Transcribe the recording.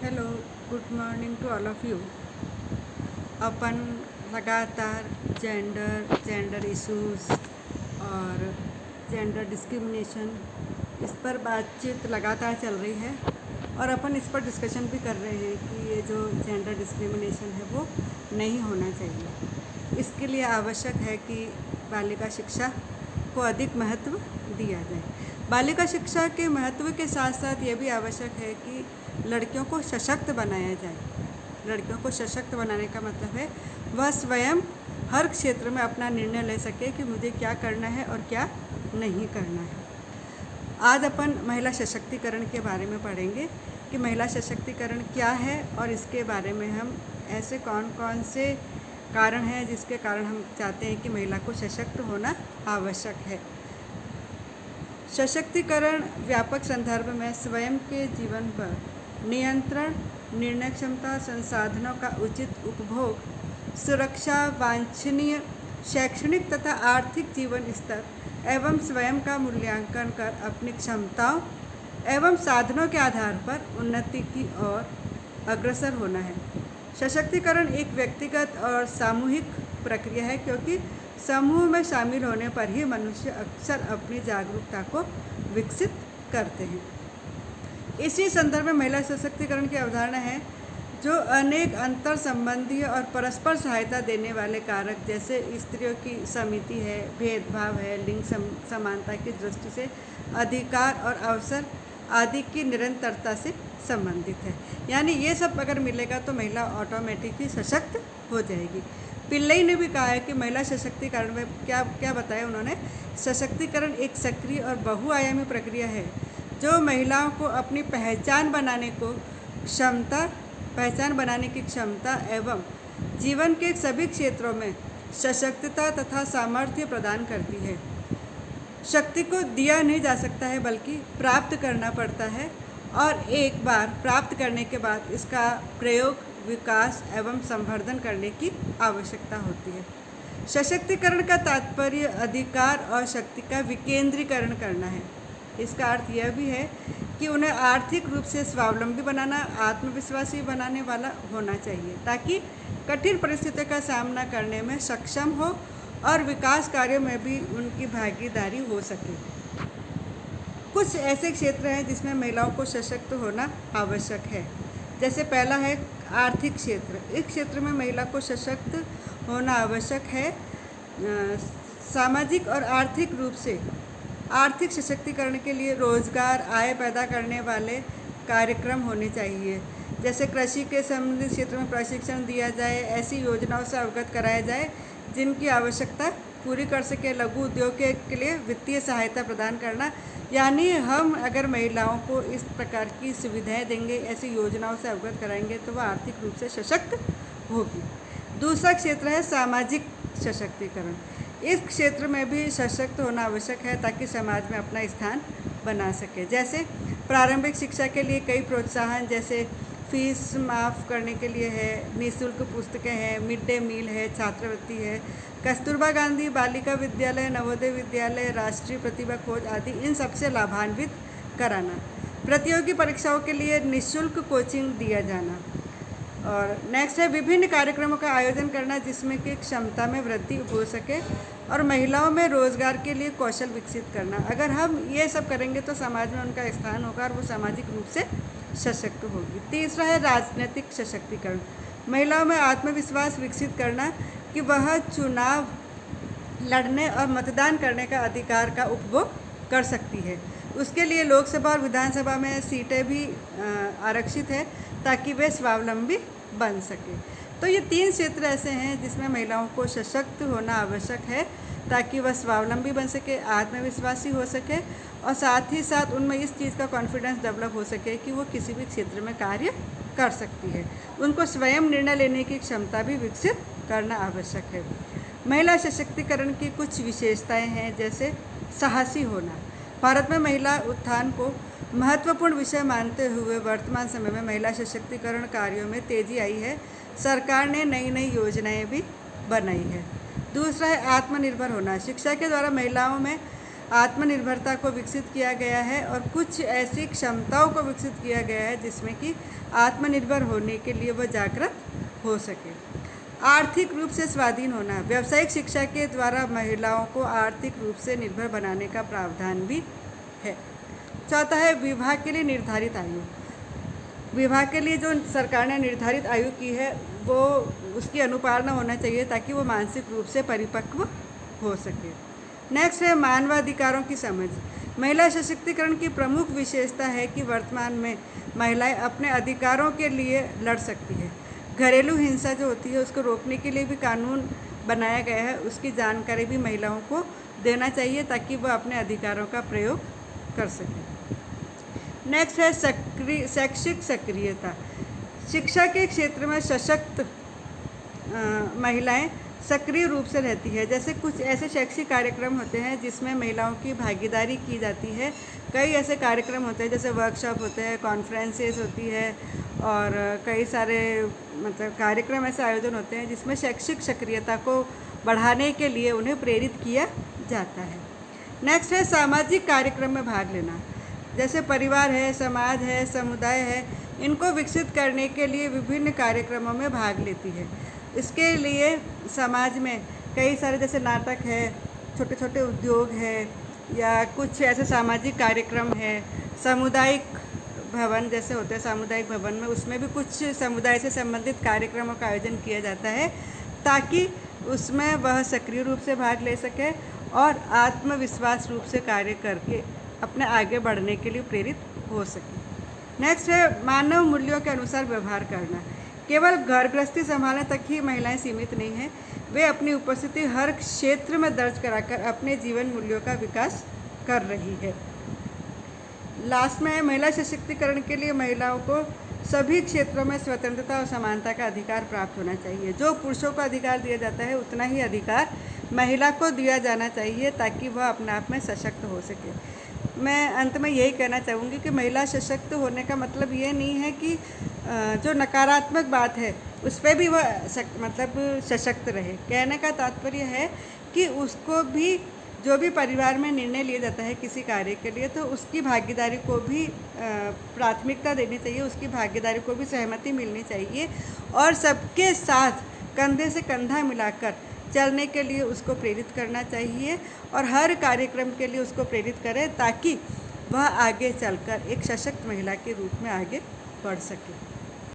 Hello, good morning to all of you. अपन लगातार gender issues और जेंडर डिस्क्रिमिनेशन इस पर बातचीत लगातार चल रही है और अपन इस पर डिस्कशन भी कर रहे हैं कि ये जो जेंडर डिस्क्रिमिनेशन है वो नहीं होना चाहिए। इसके लिए आवश्यक है कि बालिका शिक्षा को अधिक महत्व दिया जाए। बालिका शिक्षा के महत्व के साथ साथ ये भी आवश्यक है कि लड़कियों को सशक्त बनाया जाए। लड़कियों को सशक्त बनाने का मतलब है वह स्वयं हर क्षेत्र में अपना निर्णय ले सके कि मुझे क्या करना है और क्या नहीं करना है। आज अपन महिला सशक्तिकरण के बारे में पढ़ेंगे कि महिला सशक्तिकरण क्या है और इसके बारे में हम ऐसे कौन कौन से कारण हैं जिसके कारण हम चाहते हैं कि महिला को सशक्त होना आवश्यक है। सशक्तिकरण व्यापक संदर्भ में स्वयं के जीवन पर नियंत्रण, निर्णय क्षमता, संसाधनों का उचित उपभोग, सुरक्षा, वांछनीय शैक्षणिक तथा आर्थिक जीवन स्तर एवं स्वयं का मूल्यांकन कर अपनी क्षमताओं एवं साधनों के आधार पर उन्नति की ओर अग्रसर होना है। सशक्तिकरण एक व्यक्तिगत और सामूहिक प्रक्रिया है क्योंकि समूह में शामिल होने पर ही मनुष्य अक्सर अपनी जागरूकता को विकसित करते हैं। इसी संदर्भ में महिला सशक्तिकरण की अवधारणा है जो अनेक अंतर संबंधी और परस्पर सहायता देने वाले कारक जैसे स्त्रियों की समिति है, भेदभाव है, लिंग समानता की दृष्टि से अधिकार और अवसर आदि की निरंतरता से संबंधित है। यानी ये सब अगर मिलेगा तो महिला ऑटोमेटिक ही सशक्त हो जाएगी। पिल्लई ने भी कहा है कि महिला सशक्तिकरण में क्या बताया उन्होंने, सशक्तिकरण एक सक्रिय और बहुआयामी प्रक्रिया है जो महिलाओं को अपनी पहचान बनाने की क्षमता एवं जीवन के सभी क्षेत्रों में सशक्तता तथा सामर्थ्य प्रदान करती है। शक्ति को दिया नहीं जा सकता है बल्कि प्राप्त करना पड़ता है और एक बार प्राप्त करने के बाद इसका प्रयोग, विकास एवं संवर्धन करने की आवश्यकता होती है। सशक्तिकरण का तात्पर्य अधिकार और शक्ति का विकेंद्रीकरण करना है। इसका अर्थ यह भी है कि उन्हें आर्थिक रूप से स्वावलंबी बनाना, आत्मविश्वासी बनाने वाला होना चाहिए ताकि कठिन परिस्थितियों का सामना करने में सक्षम हो और विकास कार्यों में भी उनकी भागीदारी हो सके। कुछ ऐसे क्षेत्र हैं जिसमें महिलाओं को सशक्त होना आवश्यक है। जैसे पहला है आर्थिक क्षेत्र। इस क्षेत्र में महिला को सशक्त होना आवश्यक है। सामाजिक और आर्थिक रूप से आर्थिक सशक्तिकरण के लिए रोजगार, आय पैदा करने वाले कार्यक्रम होने चाहिए। जैसे कृषि के संबंधित क्षेत्र में प्रशिक्षण दिया जाए, ऐसी योजनाओं से अवगत कराया जाए जिनकी आवश्यकता पूरी कर सके। लघु उद्योग के लिए वित्तीय सहायता प्रदान करना, यानी हम अगर महिलाओं को इस प्रकार की सुविधाएं देंगे, ऐसी योजनाओं से अवगत कराएंगे तो वह आर्थिक रूप से सशक्त होगी। दूसरा क्षेत्र है सामाजिक सशक्तिकरण। इस क्षेत्र में भी सशक्त होना आवश्यक है ताकि समाज में अपना स्थान बना सके। जैसे प्रारंभिक शिक्षा के लिए कई प्रोत्साहन, जैसे फीस माफ़ करने के लिए है, निःशुल्क पुस्तकें हैं, मिड डे मील है, छात्रवृत्ति है, कस्तूरबा गांधी बालिका विद्यालय, नवोदय विद्यालय, राष्ट्रीय प्रतिभा खोज आदि, इन सबसे लाभान्वित कराना। प्रतियोगी परीक्षाओं के लिए निःशुल्क कोचिंग दिया जाना। और नेक्स्ट है विभिन्न कार्यक्रमों का आयोजन करना जिसमें कि क्षमता में वृद्धि हो सके और महिलाओं में रोजगार के लिए कौशल विकसित करना। अगर हम ये सब करेंगे तो समाज में उनका स्थान होगा और वो सामाजिक रूप से सशक्त होगी। तीसरा है राजनीतिक सशक्तिकरण। महिलाओं में आत्मविश्वास विकसित करना कि वह चुनाव लड़ने और मतदान करने का अधिकार का उपभोग कर सकती है। उसके लिए लोकसभा और विधानसभा में सीटें भी आरक्षित है ताकि वे स्वावलंबी बन सके। तो ये 3 क्षेत्र ऐसे हैं जिसमें महिलाओं को सशक्त होना आवश्यक है ताकि वह स्वावलंबी बन सके, आत्मविश्वासी हो सके और साथ ही साथ उनमें इस चीज़ का कॉन्फिडेंस डेवलप हो सके कि वो किसी भी क्षेत्र में कार्य कर सकती है। उनको स्वयं निर्णय लेने की क्षमता भी विकसित करना आवश्यक है। महिला सशक्तिकरण की कुछ विशेषताएं हैं, जैसे साहसी होना। भारत में महिला उत्थान को महत्वपूर्ण विषय मानते हुए वर्तमान समय में महिला सशक्तिकरण कार्यों में तेजी आई है। सरकार ने नई नई योजनाएं भी बनाई है। दूसरा है आत्मनिर्भर होना। शिक्षा के द्वारा महिलाओं में आत्मनिर्भरता को विकसित किया गया है और कुछ ऐसी क्षमताओं को विकसित किया गया है जिसमें कि आत्मनिर्भर होने के लिए वह जागृत हो सके। आर्थिक रूप से स्वाधीन होना। व्यावसायिक शिक्षा के द्वारा महिलाओं को आर्थिक रूप से निर्भर बनाने का प्रावधान भी है। चौथा है विवाह के लिए निर्धारित आयु। विवाह के लिए जो सरकार ने निर्धारित आयु की है वो उसकी अनुपालना होना चाहिए ताकि वो मानसिक रूप से परिपक्व हो सके। नेक्स्ट है मानवाधिकारों की समझ। महिला सशक्तिकरण की प्रमुख विशेषता है कि वर्तमान में महिलाएं अपने अधिकारों के लिए लड़ सकती है। घरेलू हिंसा जो होती है उसको रोकने के लिए भी कानून बनाया गया है, उसकी जानकारी भी महिलाओं को देना चाहिए ताकि वह अपने अधिकारों का प्रयोग कर सकें। नेक्स्ट है शैक्षिक सक्रियता। शिक्षा के क्षेत्र में सशक्त महिलाएं सक्रिय रूप से रहती है। जैसे कुछ ऐसे शैक्षिक कार्यक्रम होते हैं जिसमें महिलाओं की भागीदारी की जाती है। कई ऐसे कार्यक्रम होते हैं जैसे वर्कशॉप होते हैं, कॉन्फ्रेंसेस होती है और कई सारे मतलब कार्यक्रम ऐसे आयोजन होते हैं जिसमें शैक्षिक सक्रियता को बढ़ाने के लिए उन्हें प्रेरित किया जाता है। नेक्स्ट है सामाजिक कार्यक्रम में भाग लेना। जैसे परिवार है, समाज है, समुदाय है, इनको विकसित करने के लिए विभिन्न कार्यक्रमों में भाग लेती है। इसके लिए समाज में कई सारे जैसे नाटक है, छोटे छोटे उद्योग है या कुछ ऐसे सामाजिक कार्यक्रम है। सामुदायिक भवन जैसे होते हैं, सामुदायिक भवन में उसमें भी कुछ समुदाय से संबंधित कार्यक्रमों का आयोजन किया जाता है ताकि उसमें वह सक्रिय रूप से भाग ले सके और आत्मविश्वास रूप से कार्य करके अपने आगे बढ़ने के लिए प्रेरित हो सके। नेक्स्ट है मानव मूल्यों के अनुसार व्यवहार करना। केवल घर गृहस्थी संभालने तक ही महिलाएं सीमित नहीं हैं, वे अपनी उपस्थिति हर क्षेत्र में दर्ज कराकर अपने जीवन मूल्यों का विकास कर रही है। लास्ट में महिला सशक्तिकरण के लिए महिलाओं को सभी क्षेत्रों में स्वतंत्रता और समानता का अधिकार प्राप्त होना चाहिए। जो पुरुषों को अधिकार दिया जाता है उतना ही अधिकार महिला को दिया जाना चाहिए ताकि वह अपने आप में सशक्त हो सके। मैं अंत में यही कहना चाहूँगी कि महिला सशक्त होने का मतलब ये नहीं है कि जो नकारात्मक बात है उस पर भी वह सशक्त रहे। कहने का तात्पर्य है कि उसको भी जो भी परिवार में निर्णय लिया जाता है किसी कार्य के लिए तो उसकी भागीदारी को भी प्राथमिकता देनी चाहिए, उसकी भागीदारी को भी सहमति मिलनी चाहिए और सबके साथ कंधे से कंधा मिलाकर चलने के लिए उसको प्रेरित करना चाहिए और हर कार्यक्रम के लिए उसको प्रेरित करें ताकि वह आगे चलकर एक सशक्त महिला के रूप में आगे बढ़ सके।